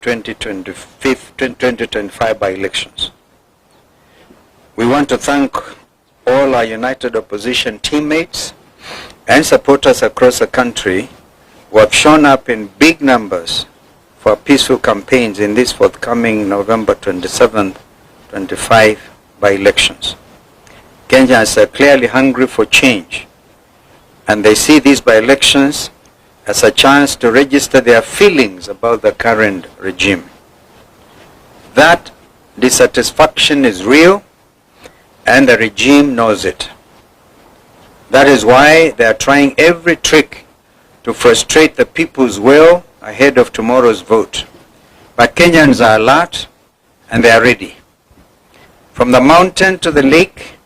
2025 by-elections. We want to thank all our united opposition teammates and supporters across the country who have shown up in big numbers for peaceful campaigns in this forthcoming November 27th, 25 by-elections. Kenyans are clearly hungry for change, and they see these by-elections as a chance to register their feelings about the current regime. That dissatisfaction is real, and the regime knows it. That is why they are trying every trick to frustrate the people's will ahead of tomorrow's vote. But Kenyans are alert and they are ready. From the mountain to the lake,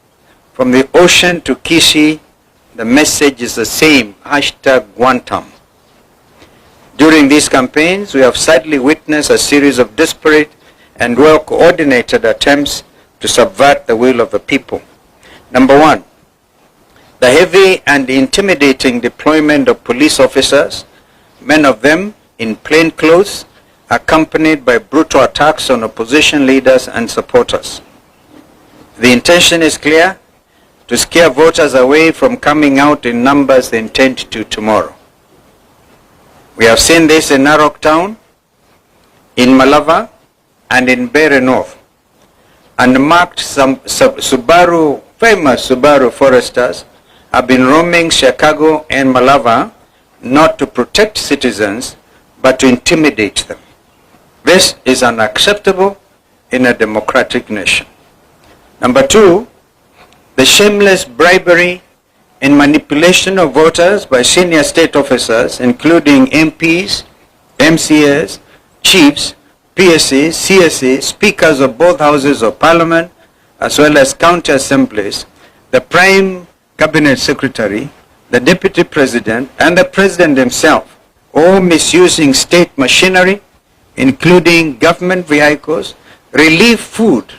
from the ocean to Kisii, the message is the same, #Guantam. During these campaigns, we have sadly witnessed a series of disparate and well-coordinated attempts to subvert the will of the people. Number one, the heavy and intimidating deployment of police officers, many of them in plain clothes, accompanied by brutal attacks on opposition leaders and supporters. The intention is clear: to scare voters away from coming out in numbers they intend to tomorrow. We have seen this in Narok Town, in Malava, and in Bere North. Unmarked famous Subaru foresters have been roaming Chicago and Malava not to protect citizens, but to intimidate them. This is unacceptable in a democratic nation. Number two, the shameless bribery and manipulation of voters by senior state officers, including MPs, MCAs, chiefs, PSAs, CSAs, speakers of both houses of parliament, as well as county assemblies, the prime cabinet secretary, the deputy president, and the president himself, all misusing state machinery, including government vehicles, relief food,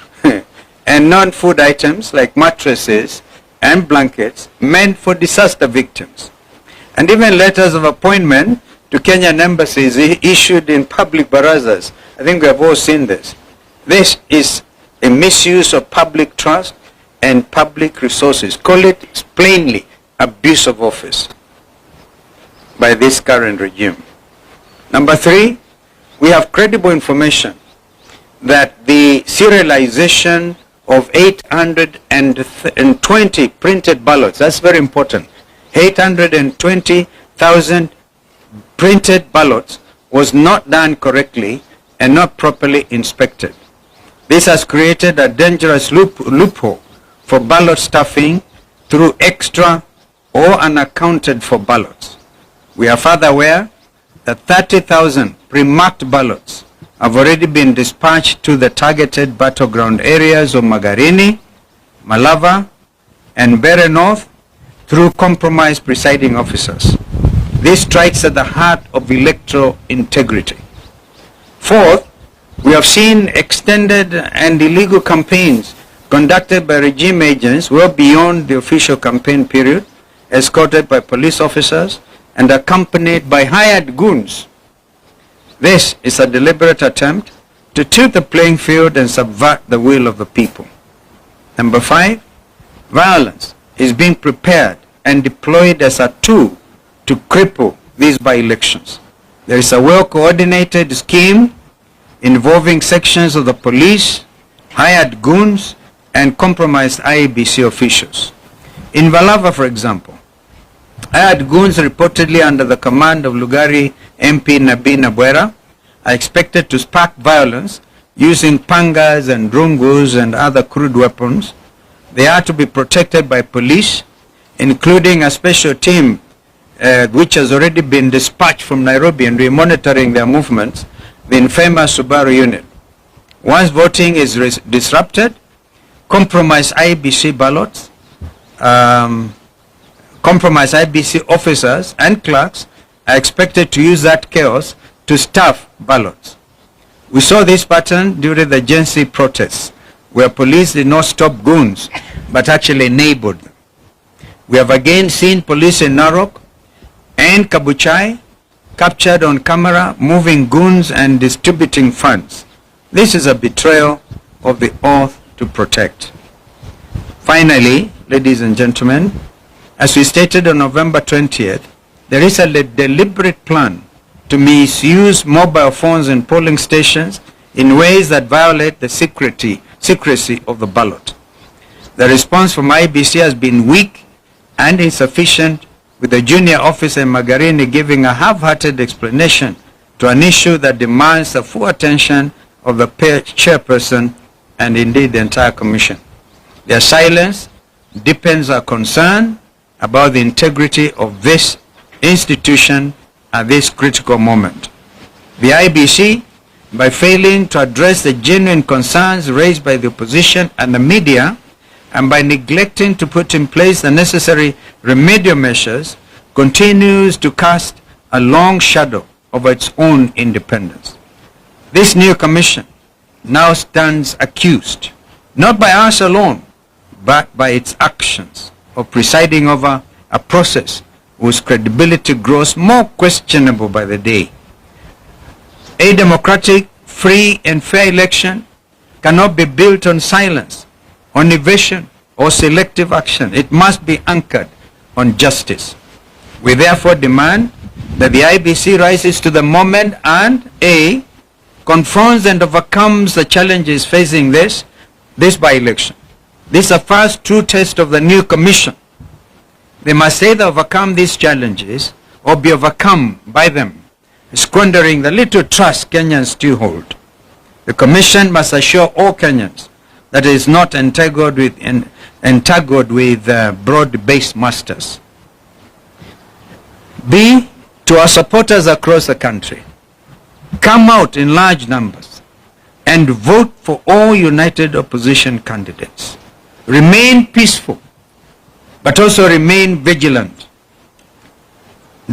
and non-food items like mattresses and blankets meant for disaster victims. And even letters of appointment to Kenyan embassies issued in public barazas. I think we have all seen this. This is a misuse of public trust and public resources. Call it plainly abuse of office by this current regime. Number three, we have credible information that the serialization of 820 printed ballots, that's very important, 820,000 printed ballots was not done correctly and not properly inspected. This has created a dangerous loophole for ballot stuffing through extra or unaccounted for ballots. We are further aware that 30,000 pre-marked ballots have already been dispatched to the targeted battleground areas of Magarini, Malava, and Bere North through compromised presiding officers. This strikes at the heart of electoral integrity. Fourth, we have seen extended and illegal campaigns conducted by regime agents well beyond the official campaign period, escorted by police officers and accompanied by hired goons. This is a deliberate attempt to tilt the playing field and subvert the will of the people. Number five, violence is being prepared and deployed as a tool to cripple these by-elections. There is a well-coordinated scheme involving sections of the police, hired goons, and compromised IEBC officials. In Malava, for example, hired goons reportedly under the command of Lugari MP Nabi Nabwera are expected to spark violence using pangas and rungus and other crude weapons. They are to be protected by police, including a special team which has already been dispatched from Nairobi and we are monitoring their movements, the infamous Subaru unit. Once voting is disrupted, compromised IEBC ballots, compromised IEBC officers and clerks are expected to use that chaos to stuff ballots. We saw this pattern during the Gen Z protests, where police did not stop goons, but actually enabled them. We have again seen police in Narok and Kabuchai captured on camera, moving goons and distributing funds. This is a betrayal of the oath to protect. Finally, ladies and gentlemen, as we stated on November 20th, there is a deliberate plan to misuse mobile phones in polling stations in ways that violate the secrecy of the ballot. The response from IEBC has been weak and insufficient, with the junior officer Magarini giving a half-hearted explanation to an issue that demands the full attention of the chairperson and indeed the entire commission. Their silence deepens our concern about the integrity of this institution at this critical moment. The IEBC, by failing to address the genuine concerns raised by the opposition and the media, and by neglecting to put in place the necessary remedial measures, continues to cast a long shadow over its own independence. This new commission now stands accused, not by us alone, but by its actions of presiding over a process whose credibility grows more questionable by the day. A democratic, free and fair election cannot be built on silence, on evasion or selective action. It must be anchored on justice. We therefore demand that the IEBC rises to the moment and A, confronts and overcomes the challenges facing this by-election. This is the first true test of the new commission. They must either overcome these challenges or be overcome by them, squandering the little trust Kenyans still hold. The commission must assure all Kenyans that it is not entangled with broad-based masters. B, to our supporters across the country, come out in large numbers and vote for all united opposition candidates. Remain peaceful, but also remain vigilant.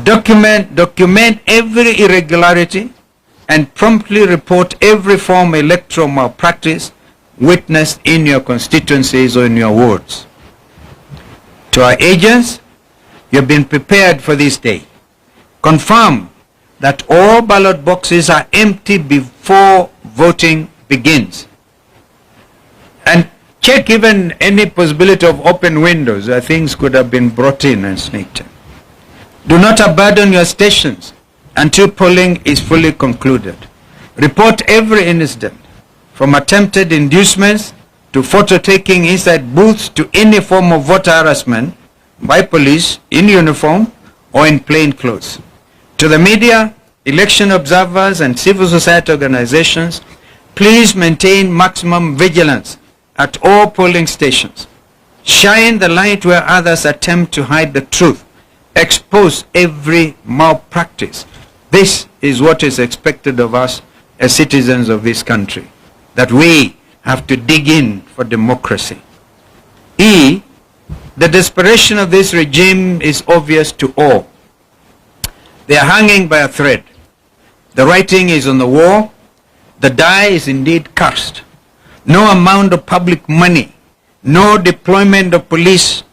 Document every irregularity and promptly report every form of electoral malpractice witnessed in your constituencies or in your wards. To our agents, you have been prepared for this day. Confirm that all ballot boxes are empty before voting begins. And check even any possibility of open windows where things could have been brought in and sneaked in. Do not abandon your stations until polling is fully concluded. Report every incident, from attempted inducements to photo taking inside booths to any form of voter harassment by police in uniform or in plain clothes. To the media, election observers and civil society organizations, please maintain maximum vigilance at all polling stations. Shine the light where others attempt to hide the truth. Expose every malpractice. This is what is expected of us as citizens of this country, that we have to dig in for democracy. E, the desperation of this regime is obvious to all. They are hanging by a thread. The writing is on the wall. The die is indeed cast. No amount of public money, no deployment of police,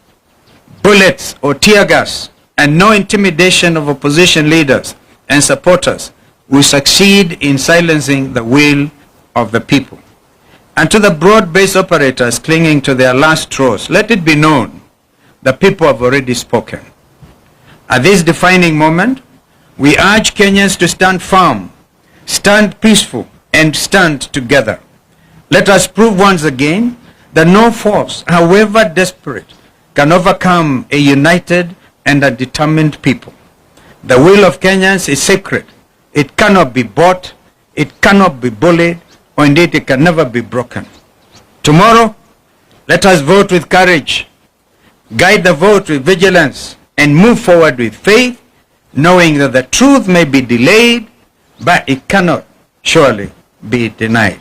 bullets or tear gas, and no intimidation of opposition leaders and supporters will succeed in silencing the will of the people. And to the broad-based operators clinging to their last straws, let it be known the people have already spoken. At this defining moment, we urge Kenyans to stand firm, stand peaceful, and stand together. Let us prove once again that no force, however desperate, can overcome a united and a determined people. The will of Kenyans is sacred. It cannot be bought, it cannot be bullied, or indeed it can never be broken. Tomorrow, let us vote with courage, guide the vote with vigilance, and move forward with faith, knowing that the truth may be delayed, but it cannot surely be denied.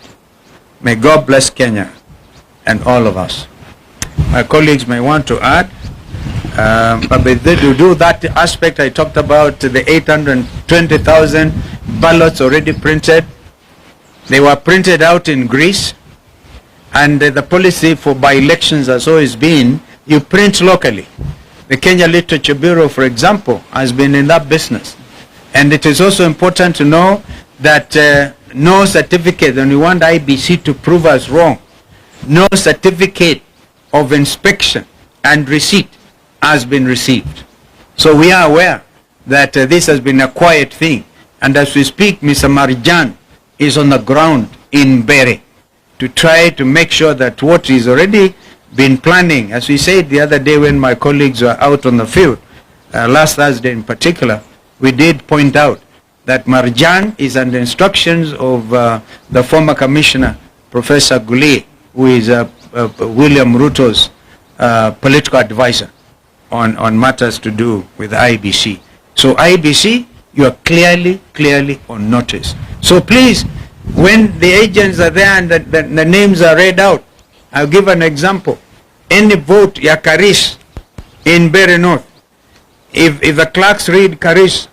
May God bless Kenya and all of us. My colleagues may want to add, but to do that aspect I talked about, the 820,000 ballots already printed. They were printed out in Greece, and the policy for by-elections has always been, you print locally. The Kenya Literature Bureau, for example, has been in that business. And it is also important to know that no certificate, and we want IEBC to prove us wrong, no certificate of inspection and receipt has been received. So we are aware that this has been a quiet thing. And as we speak, Mr. Marjan is on the ground in Bere to try to make sure that what is already been planning, as we said the other day when my colleagues were out on the field, last Thursday in particular, we did point out that Marjan is under instructions of the former commissioner, Professor Guli, who is William Ruto's political advisor on matters to do with IEBC. So IEBC, you are clearly on notice. So please, when the agents are there and the names are read out, I'll give an example. Any vote ya Karish in Bere North, if the clerks read Karish,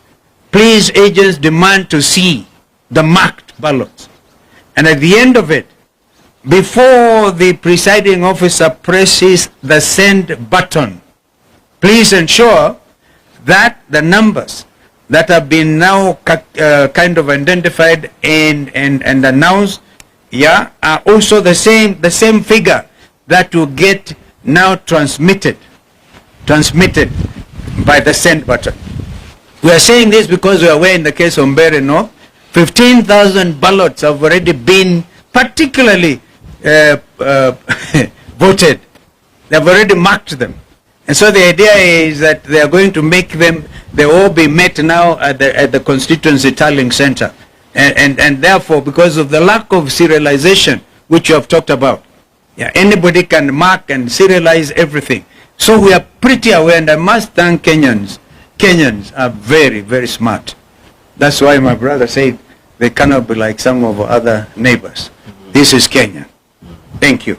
please agents demand to see the marked ballots. And at the end of it, before the presiding officer presses the send button, please ensure that the numbers that have been now kind of identified and announced, yeah, are also the same figure that will get now transmitted by the send button. We are saying this because we are aware in the case of Mbeere North, 15,000 ballots have already been particularly voted. They have already marked them. And so the idea is that they are going to make them, they all be met now at the constituency tallying center. And therefore, because of the lack of serialization, which you have talked about, yeah, anybody can mark and serialize everything. So we are pretty aware, and I must thank Kenyans. Kenyans are very smart. That's why my brother said they cannot be like some of our other neighbors. This is Kenya. Thank you.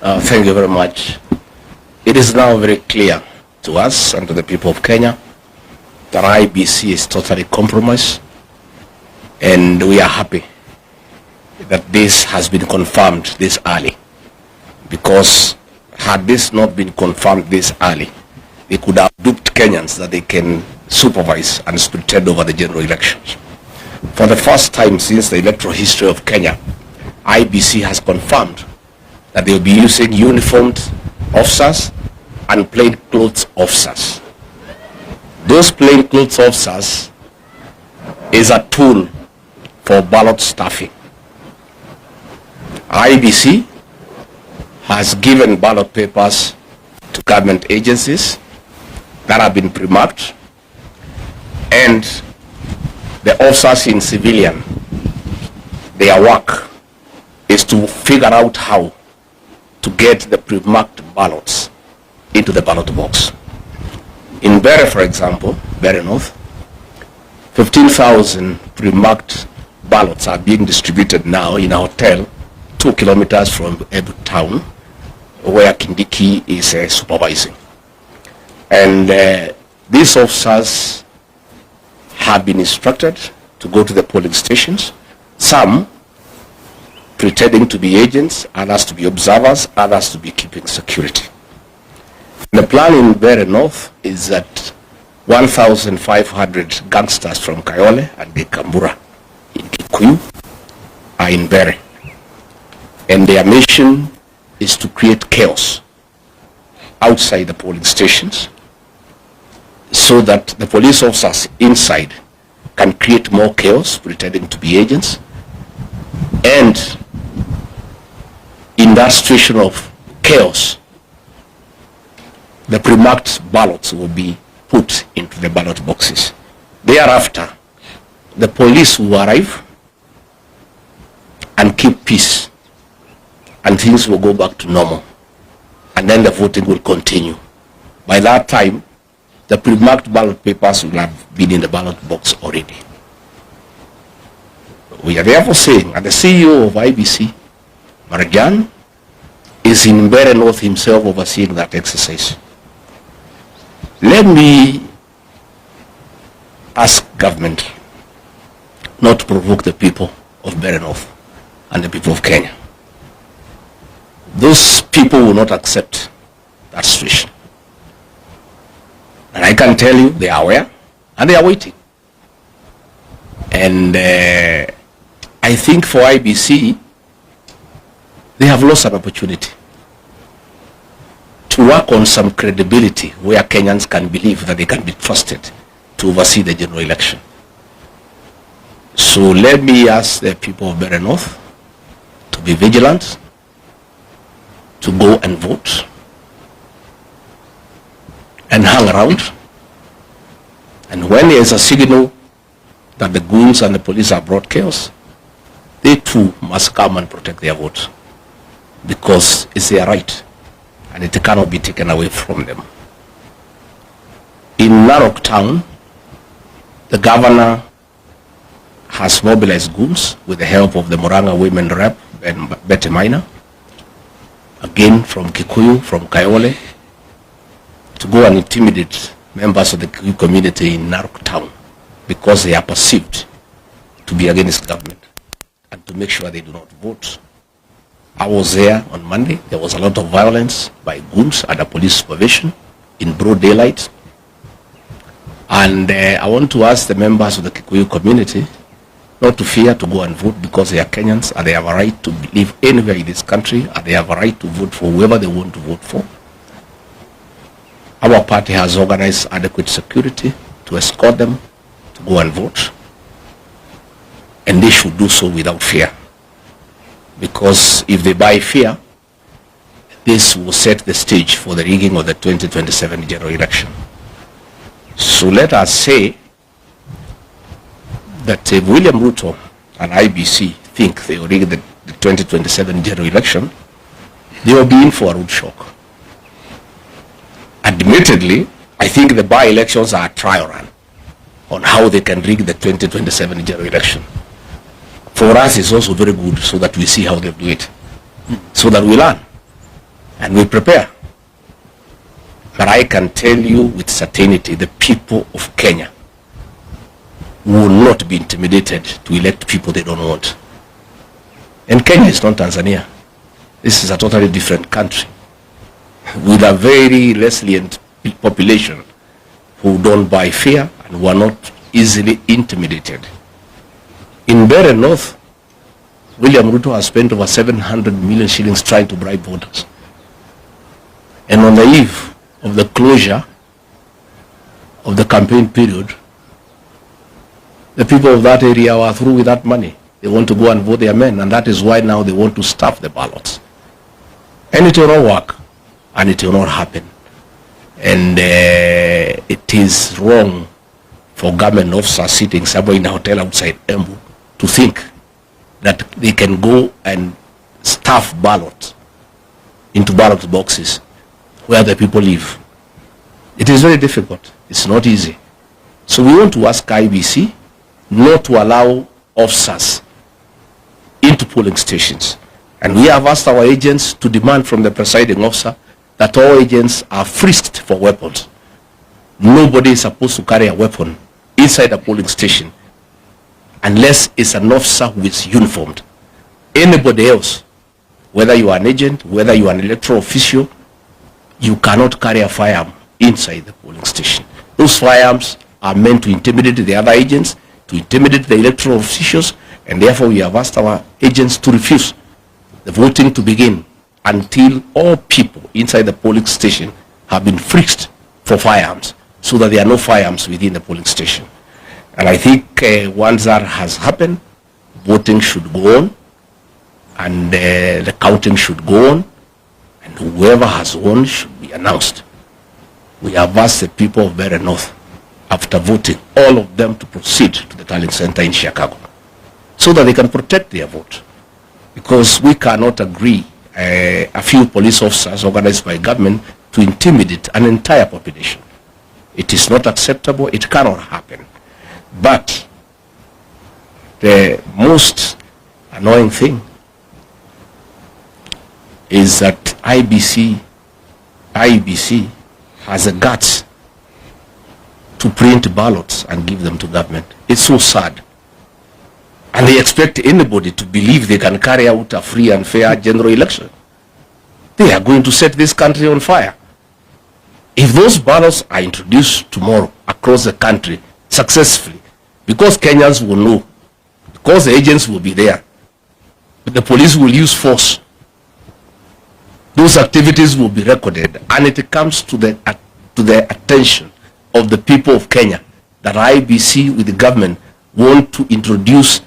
Thank you very much. It is now very clear to us and to the people of Kenya that IEBC is totally compromised, and we are happy that this has been confirmed this early, because had this not been confirmed this early, they could have duped Kenyans that they can supervise and pretend over the general elections. For the first time since the electoral history of Kenya, IEBC has confirmed that they will be using uniformed officers and plainclothes officers. Those plainclothes officers is a tool for ballot stuffing. IEBC has given ballot papers to government agencies that have been pre-marked, and the officers in civilian, their work is to figure out how to get the pre-marked ballots into the ballot box. In Bere, for example, Bere North, 15,000 pre-marked ballots are being distributed now in a hotel 2 kilometers from Ebu town, where Kindiki is supervising. And these officers have been instructed to go to the polling stations, some pretending to be agents, others to be observers, others to be keeping security. The plan in Bere North is that 1,500 gangsters from Kayole and Kambura in Kikuyu are in Bere. And their mission is to create chaos outside the polling stations so that the police officers inside can create more chaos, pretending to be agents. And in that situation of chaos, the pre-marked ballots will be put into the ballot boxes. Thereafter, the police will arrive and keep peace, and things will go back to normal, and then the voting will continue. By that time, the pre-marked ballot papers will have been in the ballot box already. We are therefore saying, and the CEO of IEBC, Marjan, is in Bere North himself overseeing that exercise. Let me ask government not to provoke the people of Bere North and the people of Kenya. Those people will not accept that situation. And I can tell you they are aware, and they are waiting. And I think for IEBC, they have lost an opportunity to work on some credibility where Kenyans can believe that they can be trusted to oversee the general election. So let me ask the people of Ballot North to be vigilant, to go and vote, and hang around. And when there is a signal that the goons and the police have brought chaos, they too must come and protect their vote, because it's their right and it cannot be taken away from them. In Narok town, the governor has mobilized goons with the help of the Moranga women rep and Betty Minor, again from Kikuyu, from Kayole, to go and intimidate members of the Kikuyu community in Narok town because they are perceived to be against government and to make sure they do not vote. I was there on Monday. There was a lot of violence by goons under police supervision in broad daylight. And I want to ask the members of the Kikuyu community not to fear to go and vote, because they are Kenyans and they have a right to live anywhere in this country, and they have a right to vote for whoever they want to vote for. Our party has organized adequate security to escort them to go and vote, and they should do so without fear, because if they buy fear, this will set the stage for the rigging of the 2027 general election. So let us say that if William Ruto and IEBC think they will rig the 2027 general election, they will be in for a rude shock. Admittedly, I think the by-elections are a trial run on how they can rig the 2027 general election. For us, it's also very good so that we see how they do it, so that we learn and we prepare. But I can tell you with certainty, the people of Kenya will not be intimidated to elect people they don't want. And Kenya is not Tanzania. This is a totally different country with a very resilient population who don't buy fear and who are not easily intimidated. In Ballot North, William Ruto has spent over 700 million shillings trying to bribe voters. And on the eve of the closure of the campaign period, the people of that area are through with that money. They want to go and vote their men, and that is why now they want to stuff the ballots. And it will not work, and it will not happen. And it is wrong for government officers sitting somewhere in a hotel outside Embu to think that they can go and stuff ballots into ballot boxes where the people live. It is very difficult. It's not easy. So we want to ask IEBC not to allow officers into polling stations. And we have asked our agents to demand from the presiding officer that all agents are frisked for weapons. Nobody is supposed to carry a weapon inside a polling station unless it's an officer who is uniformed. Anybody else, whether you are an agent, whether you are an electoral official, you cannot carry a firearm inside the polling station. Those firearms are meant to intimidate the other agents, to intimidate the electoral officials, and therefore we have asked our agents to refuse the voting to begin until all people inside the polling station have been frisked for firearms, so that there are no firearms within the polling station. And I think once that has happened, voting should go on, and the counting should go on, and whoever has won should be announced. We have asked the people of Ballot North, after voting, all of them to proceed to the tallying center in Chicago, so that they can protect their vote. Because we cannot agree a few police officers organized by government to intimidate an entire population. It is not acceptable. It cannot happen. But the most annoying thing is that IEBC has the guts to print ballots and give them to government. It's so sad. And they expect anybody to believe they can carry out a free and fair general election. They are going to set this country on fire. If those ballots are introduced tomorrow across the country, successfully, because Kenyans will know, because the agents will be there, the police will use force. Those activities will be recorded, and it comes to the attention of the people of Kenya that IEBC with the government want to introduce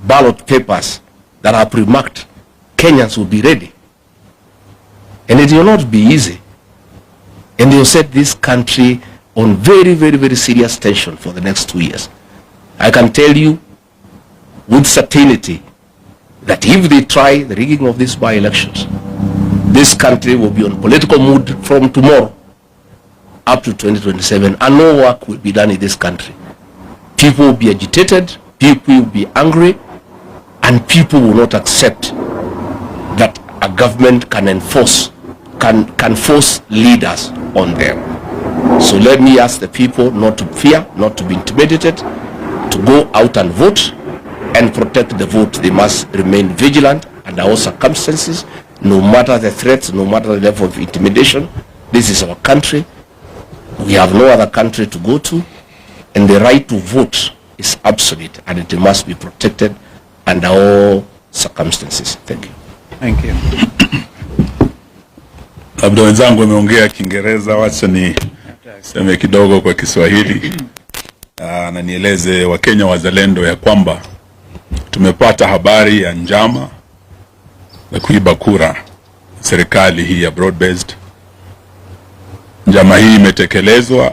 ballot papers that are pre-marked. Kenyans will be ready. And it will not be easy. And they will set this country on very, very, very serious tension for the next 2 years. I can tell you with certainty that if they try the rigging of these by-elections, this country will be on political mood from tomorrow up to 2027, and no work will be done in this country. People will be agitated, people will be angry, and people will not accept that a government can enforce, can force leaders on them. So let me ask the people not to fear, not to be intimidated, to go out and vote and protect the vote. They must remain vigilant under all circumstances, no matter the threats, no matter the level of intimidation. This is our country. We have no other country to go to, and the right to vote is absolute, and it must be protected under all circumstances. Thank you. Thank you. Labda wenzangu wameongea Kiingereza, wacha ni seme kidogo kwa Kiswahili na nieleze Wakenya wazalendo ya kwamba tumepata habari ya njama za kuiba kura serikali hii ya broad based. Njama hii imetekelezwa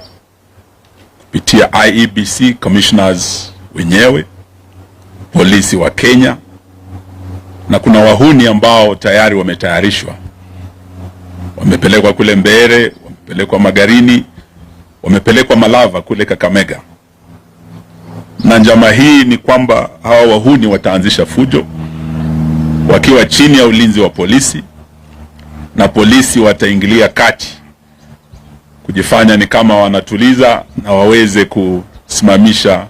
kupitia IEBC commissioners wenyewe, polisi wa Kenya, na kuna wahuni ambao tayari wametayarishwa. Wamepelekwa kule Mbere, wamepelekwa Magarini, wamepelekwa Malava kule Kakamega. Na njama hii ni kwamba hawa wahuni wataanzisha fujo wakiwa chini ya ulinzi wa polisi, na polisi wataingilia kati kujifanya ni kama wanatuliza na waweze kusimamisha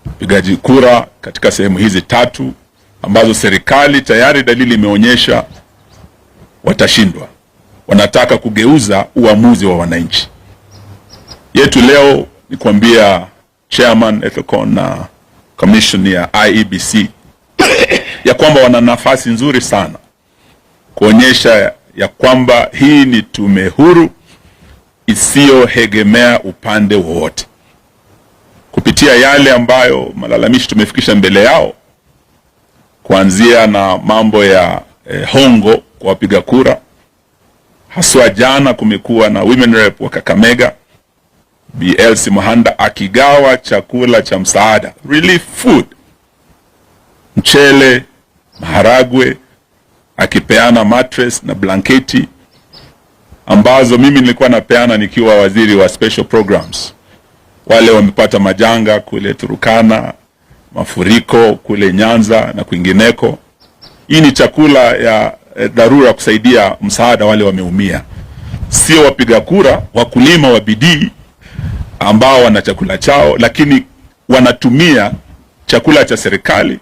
upigaji kura katika sehemu hizi tatu ambazo serikali tayari dalili imeonyesha watashindwa. Wanataka kugeuza uamuzi wa wananchi. Yetu leo ni kuambia chairman Electoral na commission ya IEBC ya kwamba wana nafasi nzuri sana kuonyesha ya kwamba hii ni tume huru isiyoegemea upande wowote. Kupitia yale ambayo malalamishi tumefikisha mbele yao, kuanzia na mambo ya hongo kwa wapiga kura. Haswa jana kumekuwa na women rep wa Kakamega, BLC Muhanda, akigawa chakula cha msaada, relief food, mchele, maharagwe, akipeana mattress na blanketi ambazo mimi nilikuwa napeana nikiwa waziri wa special programs. Wale wamepata majanga kule Turukana, mafuriko kule Nyanza na kwingineko. Hii ni chakula ya dharura kusaidia msaada wale wameumia. Sio wapiga kura, wakulima wa bidii ambao wana chakula chao, lakini wanatumia chakula cha serikali,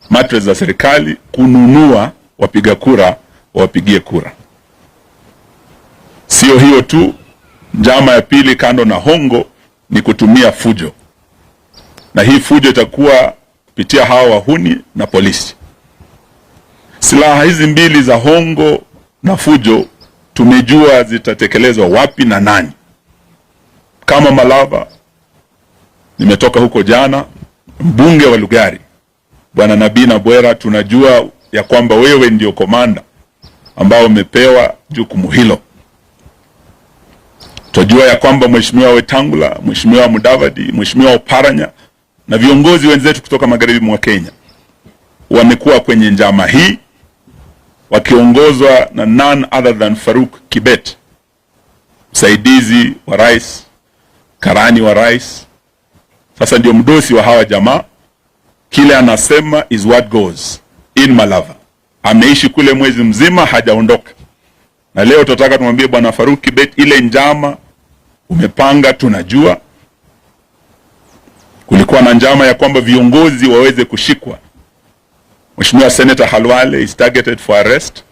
mattress za serikali, kununua wapiga kura wapigie kura. Sio hiyo tu, njama ya pili kando na hongo ni kutumia fujo. Na hii fujo itakuwa kupitia hawa wahuni na polisi. Silaha hizi mbili za hongo na fujo tumejua zitatekelezwa wapi na nani. Kama Malava, nimetoka huko jana, mbunge wa Lugari Bwana Nabina Bwera, tunajua ya kwamba wewe ndio komanda ambao umepewa jukumu hilo. Tunajua ya kwamba Mheshimiwa Wetangula, Mheshimiwa Mudavadi, Mheshimiwa Oparanya na viongozi wenzetu kutoka magharibi mwa Kenya wamekuwa kwenye njama hii wakiongozwa na none other than Faruk Kibet, msaidizi wa rais, karani wa rais. Sasa ndio mdosi wa hawa jamaa. Kile anasema is what goes in Malava. Ameishi kule mwezi mzima hajaondoka. Na leo tutataka tumwambie bwana Faruk Kibet, ile njama umepanga tunajua. Kulikuwa na njama ya kwamba viongozi waweze kushikwa. Mheshimiwa Senator Halwale is targeted for arrest.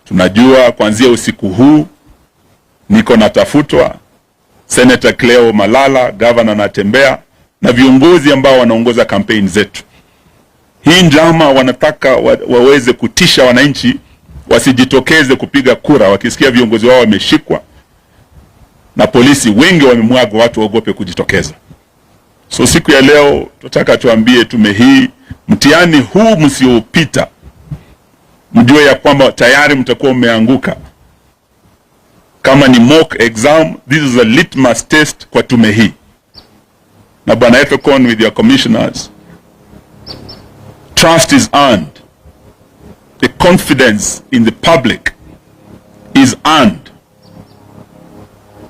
Tunajua kuanzia usiku huu niko natafutwa. Senator Cleo Malala, governor, anatembea. na viongozi ambao wanaongoza kampeni zetu. Hii njama wanataka waweze kutisha wananchi wasijitokeze kupiga kura wakisikia viongozi wao wameshikwa na polisi. Wengi wamemwaga watu waogope kujitokeza. So siku ya leo tunataka tuambie tume hii, mtihani huu msiopita, mjue ya kwamba tayari mtakuwa umeanguka. Kama ni mock exam, this is a litmus test kwa tume hii. Na Bwana Ethekon with your commissioners, trust is earned. The confidence in the public is earned.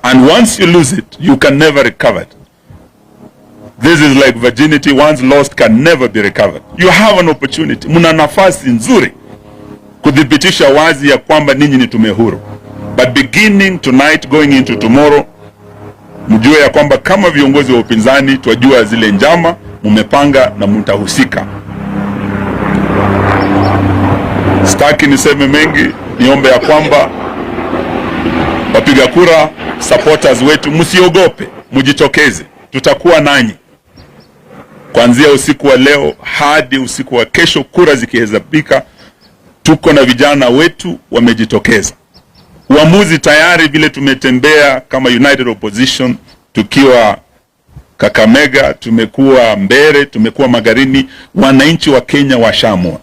And once you lose it, you can never recover it. This is like virginity, once lost can never be recovered. You have an opportunity. Muna nafasi nzuri kudhibitisha wazi ya kwamba ninyi ni tume huru. But beginning tonight, going into tomorrow, mjue ya kwamba kama viongozi wa upinzani twajua zile njama mumepanga na mtahusika. Sitaki niseme mengi, niombe ya kwamba wapiga kura, supporters wetu, msiogope, mjitokeze. Tutakuwa nanyi kuanzia usiku wa leo hadi usiku wa kesho. Kura zikihesabika, tuko na vijana wetu wamejitokeza. Uamuzi tayari vile tumetembea kama United Opposition, tukiwa Kakamega, tumekuwa Mbere, tumekuwa Magarini, wananchi wa Kenya washamua.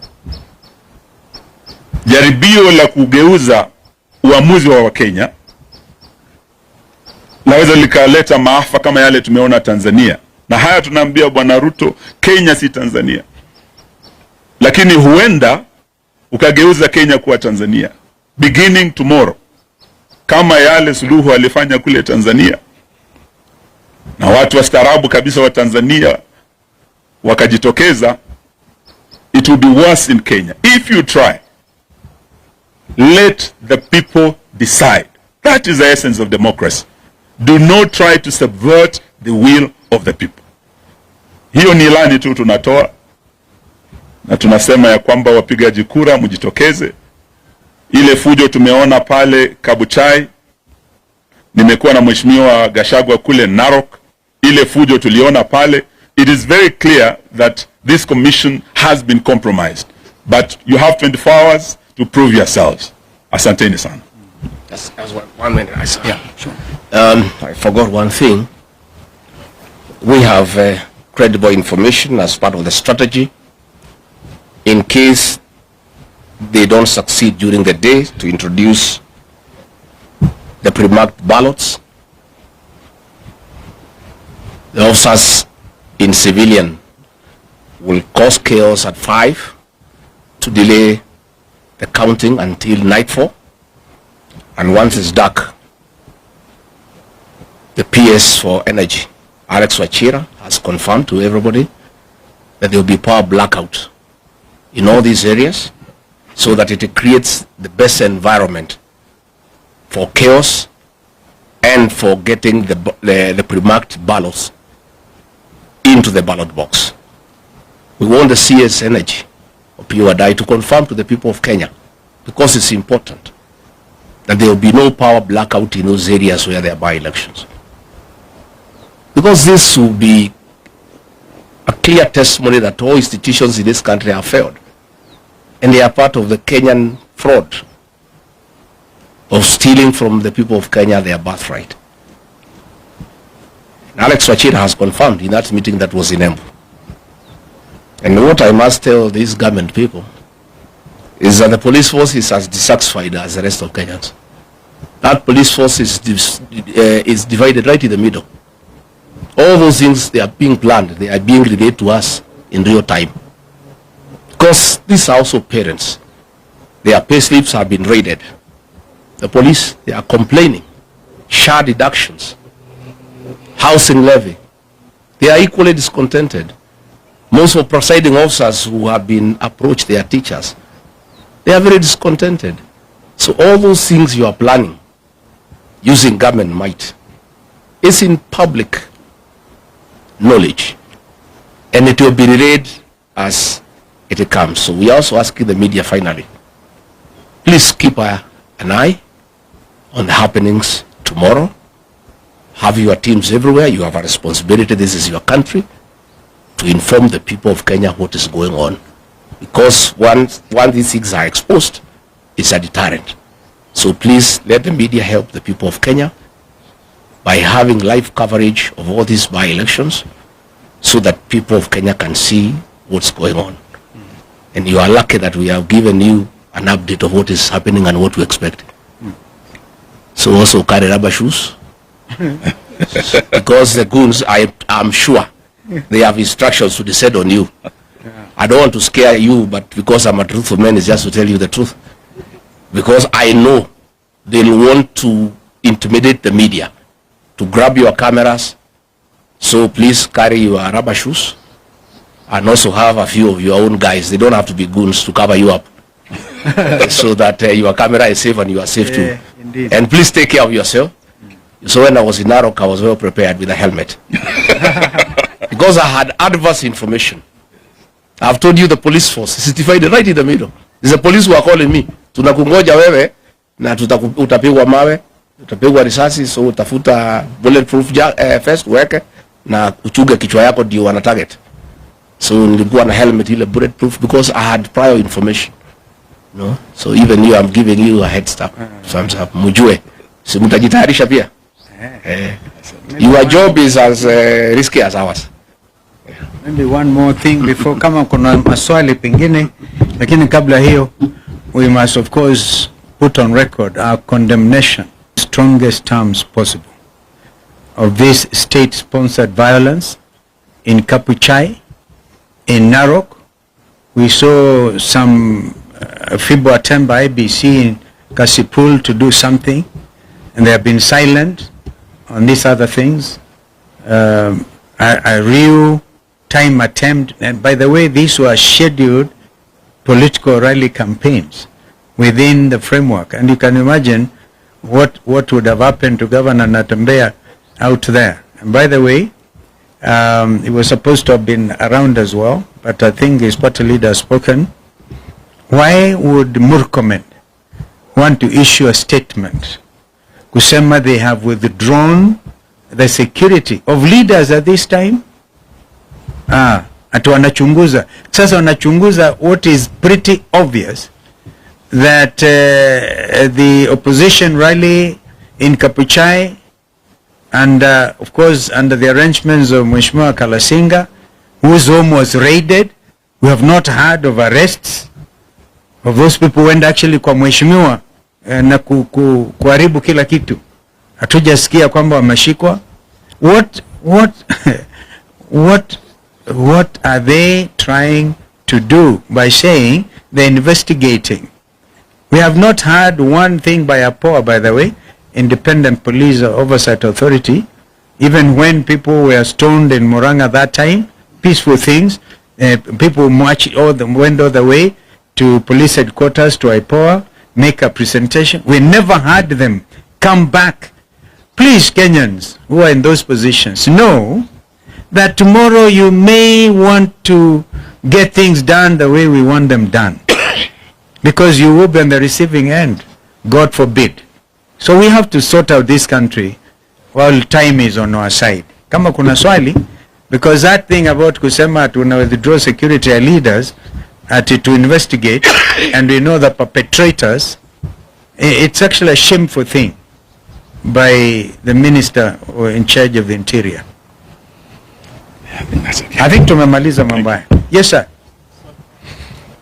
Jaribio la kugeuza uamuzi wa Wakenya naweza likaleta maafa kama yale tumeona Tanzania. Na haya tunaambia Bwana Ruto, Kenya si Tanzania. Lakini huenda ukageuza Kenya kuwa Tanzania beginning tomorrow, kama yale Suluhu alifanya kule Tanzania, na watu wastaarabu kabisa wa Tanzania wakajitokeza. It will be worse in Kenya if you try. Let the people decide. That is the essence of democracy. Do not try to subvert the will of the people. Hiyo ni ilani tu tunatoa, na tunasema ya kwamba wapigaji kura mjitokeze. Ile fujo tumeona pale Kabuchai, nimekuwa na Mheshimiwa Gachagua kule Narok, ile fujo tuliona pale. It is very clear that this commission has been compromised, but you have 24 hours to prove yourselves. Asanteni sana. That's 1 minute. Yeah, sure. I forgot one thing. We have credible information as part of the strategy in case they don't succeed during the day to introduce the pre-marked ballots. The officers in civilian will cause chaos at 5 to delay the counting until nightfall. And once it's dark, the PS for energy, Alex Wachira, has confirmed to everybody that there will be power blackout in all these areas, so that it creates the best environment for chaos and for getting the pre-marked ballots into the ballot box. We want the CS Energy of PUADI to confirm to the people of Kenya, because it's important, that there will be no power blackout in those areas where there are by-elections. Because this will be a clear testimony that all institutions in this country have failed. And they are part of the Kenyan fraud of stealing from the people of Kenya their birthright. And Alex Wachira has confirmed in that meeting that was in Embu. And what I must tell these government people is that the police force is as dissatisfied as the rest of Kenyans. That police force is divided right in the middle. All those things, they are being planned, they are being relayed to us in real time. Because these are also parents. Their pay slips have been raided. The police, they are complaining. Share deductions, housing levy. They are equally discontented. Most of presiding officers who have been approached, they are teachers. They are very discontented. So all those things you are planning using government might is in public knowledge, and it will be relayed as it comes. So we are also asking the media finally, please keep an eye on the happenings tomorrow. Have your teams everywhere. You have a responsibility. This is your country. to inform the people of Kenya what is going on. Because once these things are exposed, it's a deterrent. So please let the media help the people of Kenya by having live coverage of all these by-elections so that people of Kenya can see what's going on. And you are lucky that we have given you an update of what is happening and what to expect. So also carry rubber shoes. Because the goons, I'm sure, they have instructions to descend on you. I don't want to scare you, but because I'm a truthful man, it's just to tell you the truth. Because I know they'll want to intimidate the media, to grab your cameras. So please carry your rubber shoes and also have a few of your own guys. They don't have to be goons to cover you up. So that your camera is safe and you are safe too. Indeed. And please take care of yourself. So when I was in Narok, I was well prepared with a helmet. Because I had adverse information. I've told you the police force is certified right in the middle. There's a police who are calling me. Tunakungoja wewe na utapigwa mawe, utapigwa risasi, so utafuta bulletproof vest weke na uchuge kichwa yako ndio wana target. So nilikuwa na helmet ile bulletproof because I had prior information. No? So even you, I'm giving you a head start. Thumbs up. Mujue. Si mtajitayarisha pia. Your job is as risky as ours. Maybe one more thing before, kama kuna maswali pengine, lakini kabla hiyo, we must of course put on record our condemnation, strongest terms possible, of this state-sponsored violence in Kapuchai, in Narok. We saw some feeble attempt by IEBC in Kasipul to do something, and they have been silent on these other things. A real time attempt, and by the way, these were scheduled political rally campaigns within the framework, and you can imagine what would have happened to Governor Natembeya out there. And by the way, he was supposed to have been around as well, but I think his party leader has spoken. Why would Murkomen want to issue a statement kusema they have withdrawn the security of leaders at this time? Ati wanachunguza. Sasa wanachunguza what is pretty obvious, that the opposition rally in Kapuchai, and of course under the arrangements of Mheshimiwa Kalasinga, whose home was raided. We have not heard of arrests of those people who went actually kwa Mheshimiwa na kuharibu kila kitu. Hatujasikia kwamba wameshikwa. What are they trying to do by saying they're investigating? We have not heard one thing by APOA, by the way, Independent Police Oversight Authority. Even when people were stoned in Murang'a that time, peaceful things, people went all the way to police headquarters, to IPOA, make a presentation. We never heard them come back. Please, Kenyans who are in those positions, know that tomorrow you may want to get things done the way we want them done. Because you will be on the receiving end, God forbid. So we have to sort out this country while time is on our side. Kama kuna swali, because that thing about kusema tuna withdraw security leaders to investigate, and we know the perpetrators, it's actually a shameful thing by the minister in charge of the interior. I think tumemaliza mambo haya. Yes sir.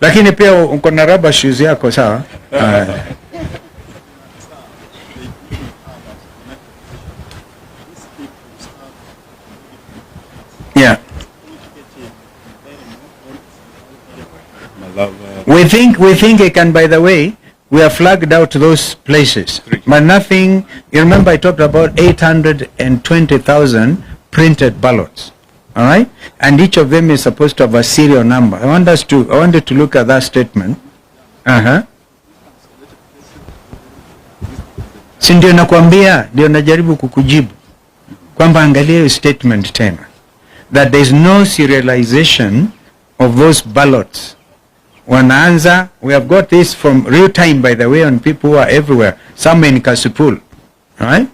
Lakini pia uko na rubber shoes yako sawa? Yeah. We think it can, by the way, we have flagged out those places. But nothing, you remember I talked about 820,000 printed ballots. All right? And each of them is supposed to have a serial number. I wanted to look at that statement. Si ndio nakwambia, ndio najaribu kukujibu kwamba angalia hiyo statement tena, that there is no serialization of those ballots. Wanaanza, we have got this from real time, by the way, on people who are everywhere, some in Kasipul, right?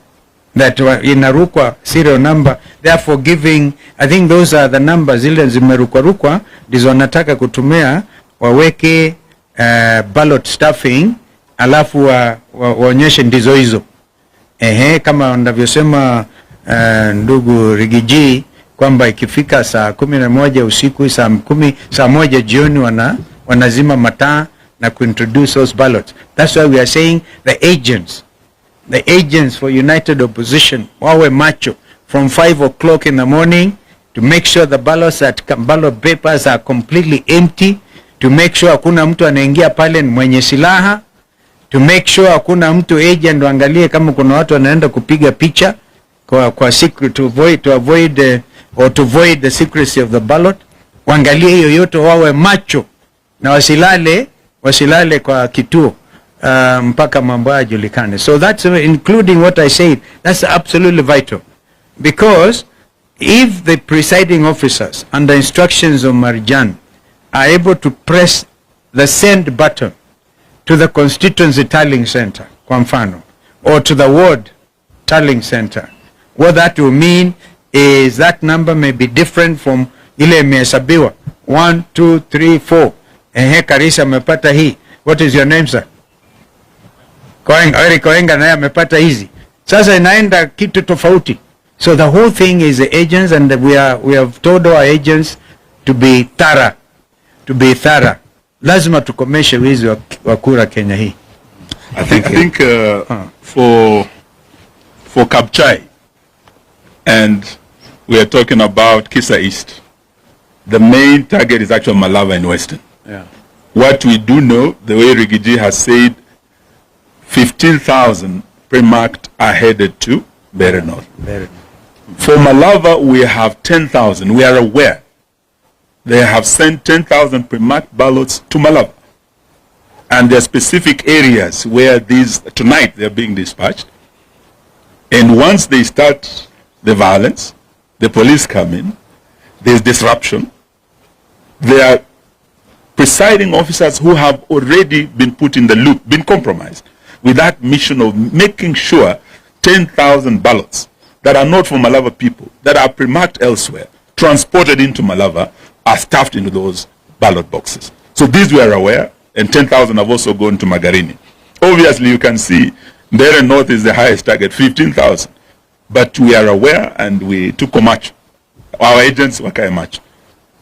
that inarukwa serial number, therefore giving, I think those are the numbers zile zimerukwa ndizo wanataka kutumia waweke ballot stuffing, alafu waonyeshe ndizo hizo. Kama wanavyosema ndugu Rigiji kwamba ikifika saa 11 usiku, saa 1 jioni wanazima mataa na kuintroduce those ballots. That's why we are saying the agents for united opposition wawe macho from 5 o'clock in the morning to make sure the ballot papers are completely empty, to make sure hakuna mtu anaingia pale mwenye silaha, to make sure hakuna mtu agent waangalie kama kuna watu wanaenda kupiga picha kwa secret, to avoid the secrecy of the ballot. Waangalie hiyo yote, wawe macho na wasilale kwa kituo mpaka mambo yajulikane. So that's including what I said. That's absolutely vital, because if the presiding officers under instructions of Marjan are able to press the send button to the constituency tallying center, kwa mfano, or to the ward tallying center, what that will mean is that number may be different from ile imehesabiwa 1 2 3 4. Karisa amepata hii. What is your name, sir? Koenga naye amepata hizi. Sasa inaenda kitu tofauti. So the whole thing is the agents, and we have told our agents to be thorough. Lazima tukomeshe wizi wa kura Kenya hii. I think for Kapchai, and we are talking about Kisa East, the main target is actually Malava and Western. Yeah. What we do know, the way Rigiji has said, 15,000 pre-marked are headed to Bere North. For Malava, we have 10,000. We are aware they have sent 10,000 pre-marked ballots to Malava. And there are specific areas where tonight they are being dispatched. And once they start the violence, the police come in, there's disruption. There are presiding officers who have already been put in the loop, been compromised, with that mission of making sure 10,000 ballots that are not for Malava people, that are pre-marked elsewhere, transported into Malava, are stuffed into those ballot boxes. So these we are aware, and 10,000 have also gone to Magarini. Obviously, you can see Bere North is the highest target, 15,000. But we are aware, and we took a match. Our agents wakae macho.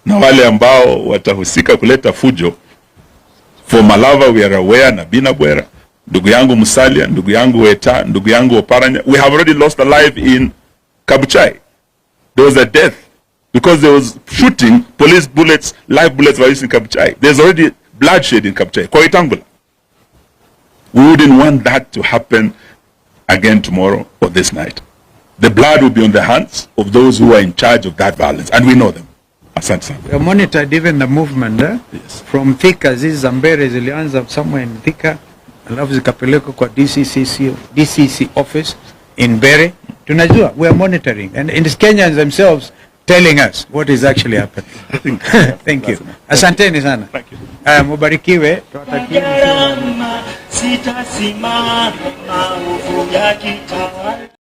Na wale ambao watahusika kuleta fujo, for Malava we are aware, na Binabwera, ndugu yangu Musalia, ndugu yangu Weta, ndugu yangu Oparanya, we have already lost a life in Kabuchai. There was a death because there was shooting, police bullets, live bullets were used in Kabuchai. There's already bloodshed in Kabuchai, Koitangula. We wouldn't want that to happen again tomorrow or this night. The blood will be on the hands of those who are in charge of that violence, and we know them. Asante sana. We monitored even the movement Yes. from Thika. Hizi Zambere zilianza somewhere in Thika, alafu zikapelekwa kwa DCC office in Bere. Tunajua, we are monitoring, and the Kenyans themselves telling us what is actually happening. Thank you. Asanteni sana. Thank you. Mubarikiwe. Sitasimama maovu yakitawala.